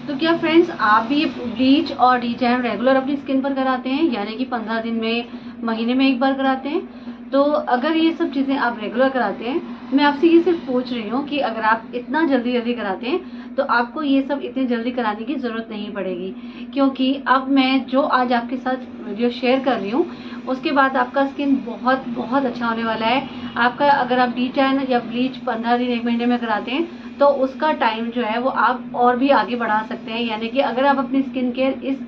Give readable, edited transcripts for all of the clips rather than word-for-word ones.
तो क्या फ्रेंड्स, आप भी ये ब्लीच और डीटैन रेगुलर अपनी स्किन पर कराते हैं, यानी कि 15 दिन में, महीने में एक बार कराते हैं? तो अगर ये सब चीज़ें आप रेगुलर कराते हैं, मैं आपसे ये सिर्फ पूछ रही हूँ कि अगर आप इतना जल्दी जल्दी कराते हैं तो आपको ये सब इतनी जल्दी कराने की ज़रूरत नहीं पड़ेगी, क्योंकि अब मैं जो आज आपके साथ वीडियो शेयर कर रही हूँ उसके बाद आपका स्किन बहुत बहुत अच्छा होने वाला है। आपका अगर आप डीटैन या ब्लीच 15 दिन, एक महीने में कराते हैं तो उसका टाइम जो है वो आप और भी आगे बढ़ा सकते हैं। यानी कि अगर आप अपनी स्किन केयर इस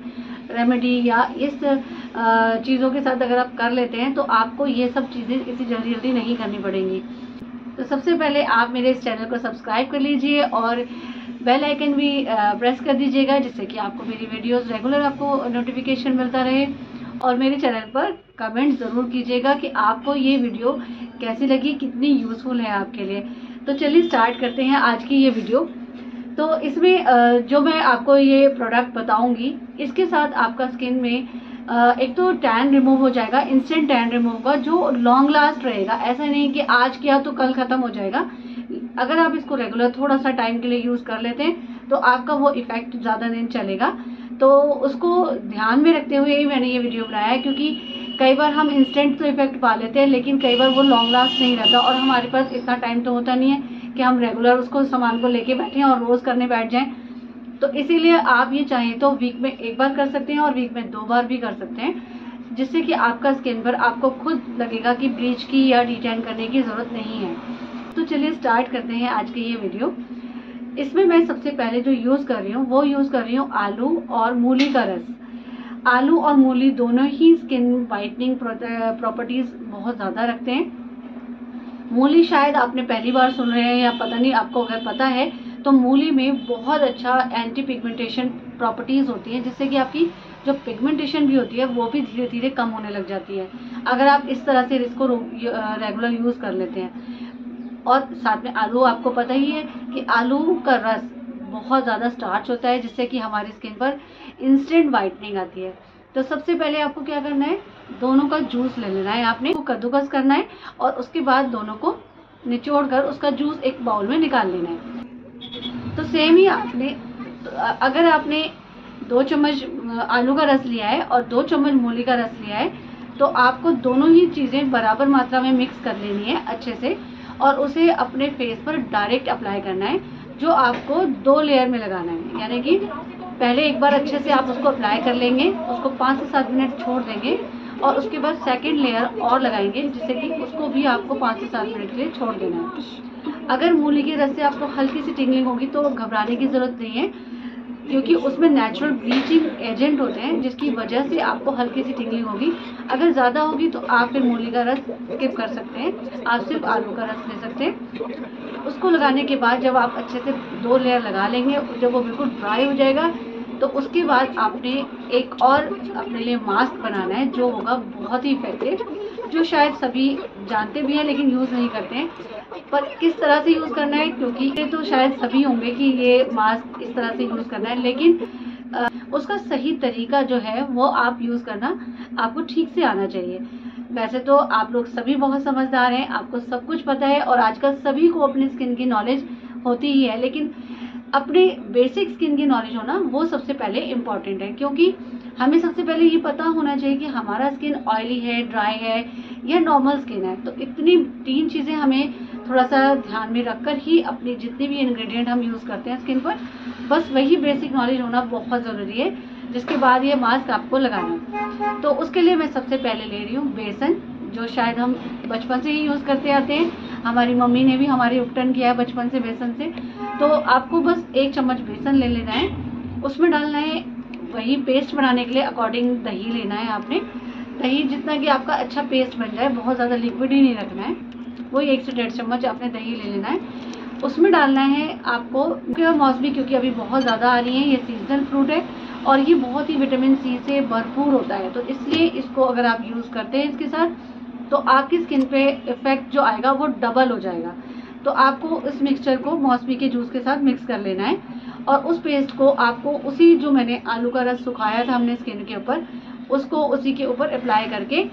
रेमेडी या इस चीज़ों के साथ अगर आप कर लेते हैं तो आपको ये सब चीज़ें इतनी जल्दी जल्दी नहीं करनी पड़ेंगी। तो सबसे पहले आप मेरे इस चैनल को सब्सक्राइब कर लीजिए और बेल आइकन भी प्रेस कर दीजिएगा, जिससे कि आपको मेरी वीडियोस रेगुलर आपको नोटिफिकेशन मिलता रहे। और मेरे चैनल पर कमेंट ज़रूर कीजिएगा कि आपको ये वीडियो कैसी लगी, कितनी यूज़फुल है आपके लिए। तो चलिए स्टार्ट करते हैं आज की ये वीडियो। तो इसमें जो मैं आपको ये प्रोडक्ट बताऊंगी, इसके साथ आपका स्किन में एक तो टैन रिमूव हो जाएगा, इंस्टेंट टैन रिमूव होगा जो लॉन्ग लास्ट रहेगा। ऐसा नहीं कि आज किया तो कल खत्म हो जाएगा। अगर आप इसको रेगुलर थोड़ा सा टाइम के लिए यूज़ कर लेते हैं तो आपका वो इफेक्ट ज़्यादा दिन चलेगा। तो उसको ध्यान में रखते हुए ही मैंने ये वीडियो बनाया है, क्योंकि कई बार हम इंस्टेंट तो इफेक्ट पा लेते हैं लेकिन कई बार वो लॉन्ग लास्ट नहीं रहता और हमारे पास इतना टाइम तो होता नहीं है कि हम रेगुलर उसको सामान को लेके बैठें और रोज़ करने बैठ जाएं। तो इसीलिए आप ये चाहें तो वीक में एक बार कर सकते हैं और वीक में 2 बार भी कर सकते हैं, जिससे कि आपका स्किन पर आपको खुद लगेगा कि ब्लीच की या डीटैन करने की ज़रूरत नहीं है। तो चलिए स्टार्ट करते हैं आज की ये वीडियो। इसमें मैं सबसे पहले जो यूज़ कर रही हूँ वो यूज़ कर रही हूँ आलू और मूली का रस। आलू और मूली दोनों ही स्किन वाइटनिंग प्रॉपर्टीज़ बहुत ज़्यादा रखते हैं। मूली शायद आपने पहली बार सुन रहे हैं या पता नहीं, आपको अगर पता है तो मूली में बहुत अच्छा एंटी पिगमेंटेशन प्रॉपर्टीज़ होती हैं, जिससे कि आपकी जो पिगमेंटेशन भी होती है वो भी धीरे धीरे कम होने लग जाती है अगर आप इस तरह से इसको रेगुलर यूज़ कर लेते हैं। और साथ में आलू, आपको पता ही है कि आलू का रस बहुत ज़्यादा स्टार्च होता है, जिससे कि हमारी स्किन पर इंस्टेंट वाइटनिंग आती है। तो सबसे पहले आपको क्या करना है, दोनों का जूस ले लेना है, आपने कद्दूकस करना है और उसके बाद दोनों को निचोड़ कर उसका जूस एक बाउल में निकाल लेना है। तो सेम ही आपने, अगर आपने 2 चम्मच आलू का रस लिया है और 2 चम्मच मूली का रस लिया है तो आपको दोनों ही चीज़ें बराबर मात्रा में मिक्स कर लेनी है अच्छे से और उसे अपने फेस पर डायरेक्ट अप्लाई करना है, जो आपको 2 लेयर में लगाना है। यानी कि पहले एक बार अच्छे से आप उसको अप्लाई कर लेंगे, उसको 5 से 7 मिनट छोड़ देंगे और उसके बाद सेकंड लेयर और लगाएंगे, जिससे कि उसको भी आपको 5 से 7 मिनट के लिए छोड़ देना है। अगर मूली के रस से आपको हल्की सी टिंगलिंग होगी तो घबराने की ज़रूरत नहीं है, क्योंकि उसमें नेचुरल ब्लीचिंग एजेंट होते हैं जिसकी वजह से आपको हल्की सी टिंगलिंग होगी। अगर ज़्यादा होगी तो आप फिर मूली का रस स्किप कर सकते हैं, आप सिर्फ आलू का रस ले सकते हैं। उसको लगाने के बाद जब आप अच्छे से 2 लेयर लगा लेंगे, जब वो बिल्कुल ड्राई हो जाएगा तो उसके बाद आपने एक और अपने लिए मास्क बनाना है जो होगा बहुत ही इफेक्टिव, जो शायद सभी जानते भी हैं लेकिन यूज़ नहीं करते हैं। पर किस तरह से यूज़ करना है, क्योंकि ये तो शायद सभी होंगे कि ये मास्क इस तरह से यूज़ करना है, लेकिन उसका सही तरीका जो है वो आप यूज़ करना आपको ठीक से आना चाहिए। वैसे तो आप लोग सभी बहुत समझदार हैं, आपको सब कुछ पता है और आजकल सभी को अपनी स्किन की नॉलेज होती ही है, लेकिन अपने बेसिक स्किन की नॉलेज होना वो सबसे पहले इम्पॉर्टेंट है। क्योंकि हमें सबसे पहले ये पता होना चाहिए कि हमारा स्किन ऑयली है, ड्राई है या नॉर्मल स्किन है। तो इतनी 3 चीज़ें हमें थोड़ा सा ध्यान में रखकर ही अपनी जितने भी इंग्रेडिएंट हम यूज़ करते हैं स्किन पर, बस वही बेसिक नॉलेज होना बहुत ज़रूरी है, जिसके बाद ये मास्क आपको लगाना। तो उसके लिए मैं सबसे पहले ले रही हूँ बेसन, जो शायद हम बचपन से ही यूज़ करते आते हैं। हमारी मम्मी ने भी हमारी उपटन किया है बचपन से बेसन से। तो आपको बस 1 चम्मच बेसन ले लेना है, उसमें डालना है वही पेस्ट बनाने के लिए अकॉर्डिंग दही लेना है आपने। दही जितना कि आपका अच्छा पेस्ट बन जाए, बहुत ज़्यादा लिक्विड ही नहीं रखना है, वही 1 से 1.5 चम्मच आपने दही ले लेना है। उसमें डालना है आपको मौसमी, क्योंकि अभी बहुत ज़्यादा आ रही है, ये सीजनल फ्रूट है और ये बहुत ही विटामिन सी से भरपूर होता है। तो इसलिए इसको अगर आप यूज़ करते हैं इसके साथ तो आपकी स्किन पे इफेक्ट जो आएगा वो डबल हो जाएगा। तो आपको इस मिक्सचर को मौसमी के जूस के साथ मिक्स कर लेना है और उस पेस्ट को आपको उसी जो मैंने आलू का रस सुखाया था हमने स्किन के ऊपर, उसको उसी के ऊपर अप्लाई करके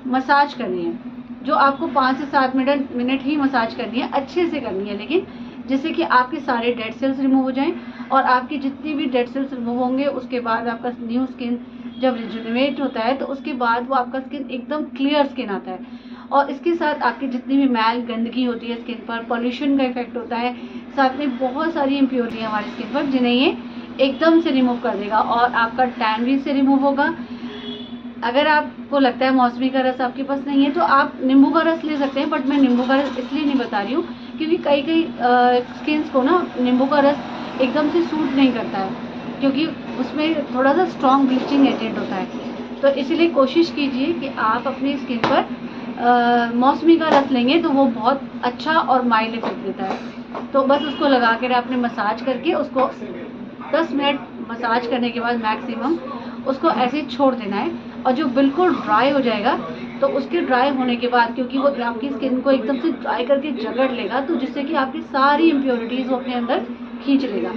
मसाज करनी है, जो आपको 5 से 7 मिनट ही मसाज करनी है, अच्छे से करनी है, लेकिन जिससे कि आपके सारे डेड सेल्स रिमूव हो जाएं और आपकी जितनी भी डेड सेल्स रिमूव होंगे उसके बाद आपका न्यू स्किन जब रिजुविनेट होता है तो उसके बाद वो आपका स्किन एकदम क्लियर स्किन आता है। और इसके साथ आपकी जितनी भी मैल गंदगी होती है स्किन पर, पॉल्यूशन का इफेक्ट होता है, साथ में बहुत सारी इम्प्योरिटी हमारी स्किन पर जिन्हें ये एकदम से रिमूव कर देगा और आपका टैन भी इससे रिमूव होगा। अगर आपको लगता है मौसमी का रस आपके पास नहीं है तो आप नींबू का रस ले सकते हैं, बट मैं नींबू का रस इसलिए नहीं बता रही हूँ क्योंकि कई स्किन्स को ना नींबू का रस एकदम से सूट नहीं करता है क्योंकि उसमें थोड़ा सा स्ट्रॉन्ग ब्लीचिंग एजेंट होता है। तो इसलिए कोशिश कीजिए कि आप अपनी स्किन पर मौसमी का रस लेंगे तो वो बहुत अच्छा और माइल्ड इफेक्ट देता है। तो बस उसको लगा कर आपने मसाज करके उसको 10 मिनट मसाज करने के बाद मैक्सिमम उसको ऐसे छोड़ देना है और जो बिल्कुल ड्राई हो जाएगा तो उसके ड्राई होने के बाद, क्योंकि वो आपकी स्किन को एकदम से ड्राई करके जकड़ लेगा तो जिससे कि आपकी सारी इम्प्योरिटीज़ वो अपने अंदर खींच लेगा।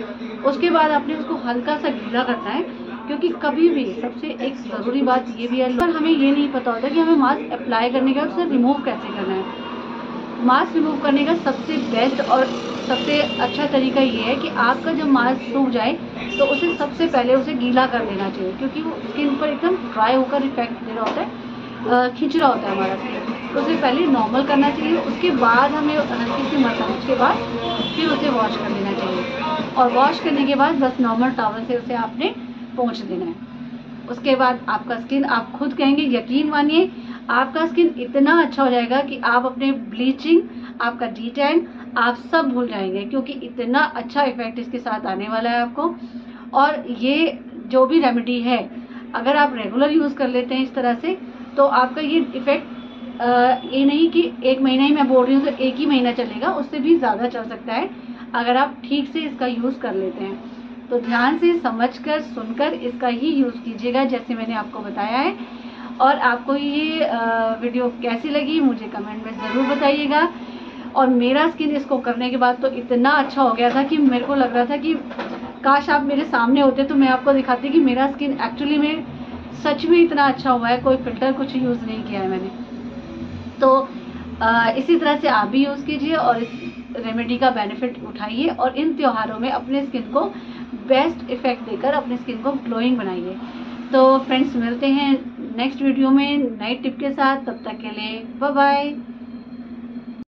उसके बाद आपने उसको हल्का सा गीला करना है क्योंकि कभी भी सबसे एक ज़रूरी बात ये भी है, पर हमें ये नहीं पता होता कि हमें मास्क अप्लाई करने के बाद उसे रिमूव कैसे करना है। मास्क रिमूव करने का सबसे बेस्ट और सबसे अच्छा तरीका ये है कि आपका जब मास्क सूख जाए तो उसे सबसे पहले उसे गीला कर लेना चाहिए क्योंकि वो स्किन पर एकदम ड्राई होकर इफेक्ट दे रहा होता है, खींच रहा होता है हमारा स्किन। तो उसे पहले नॉर्मल करना चाहिए, उसके बाद हमें हल्की सी मसाज के बाद फिर उसे वॉश कर लेना चाहिए और वॉश करने के बाद बस नॉर्मल टॉवल से उसे आपने पोंछ देना है। उसके बाद आपका स्किन, आप खुद कहेंगे, यकीन मानिए, आपका स्किन इतना अच्छा हो जाएगा कि आप अपने ब्लीचिंग, आपका डीटैन, आप सब भूल जाएंगे क्योंकि इतना अच्छा इफेक्ट इसके साथ आने वाला है आपको। और ये जो भी रेमेडी है अगर आप रेगुलर यूज़ कर लेते हैं इस तरह से तो आपका ये इफेक्ट ये नहीं कि 1 महीना ही मैं बोल रही हूँ तो 1 ही महीना चलेगा, उससे भी ज़्यादा चल सकता है अगर आप ठीक से इसका यूज़ कर लेते हैं। तो ध्यान से समझकर सुनकर इसका ही यूज़ कीजिएगा जैसे मैंने आपको बताया है। और आपको ये वीडियो कैसी लगी मुझे कमेंट में ज़रूर बताइएगा। और मेरा स्किन इसको करने के बाद तो इतना अच्छा हो गया था कि मेरे को लग रहा था कि काश आप मेरे सामने होते तो मैं आपको दिखाती कि मेरा स्किन एक्चुअली में सच में इतना अच्छा हुआ है, कोई फिल्टर कुछ यूज़ नहीं किया है मैंने। तो इसी तरह से आप भी यूज़ कीजिए और इस रेमेडी का बेनिफिट उठाइए और इन त्योहारों में अपने स्किन को बेस्ट इफेक्ट देकर अपनी स्किन को ग्लोइंग बनाइए। तो फ्रेंड्स, मिलते हैं नेक्स्ट वीडियो में नई टिप के साथ, तब तक के लिए बाय बाय।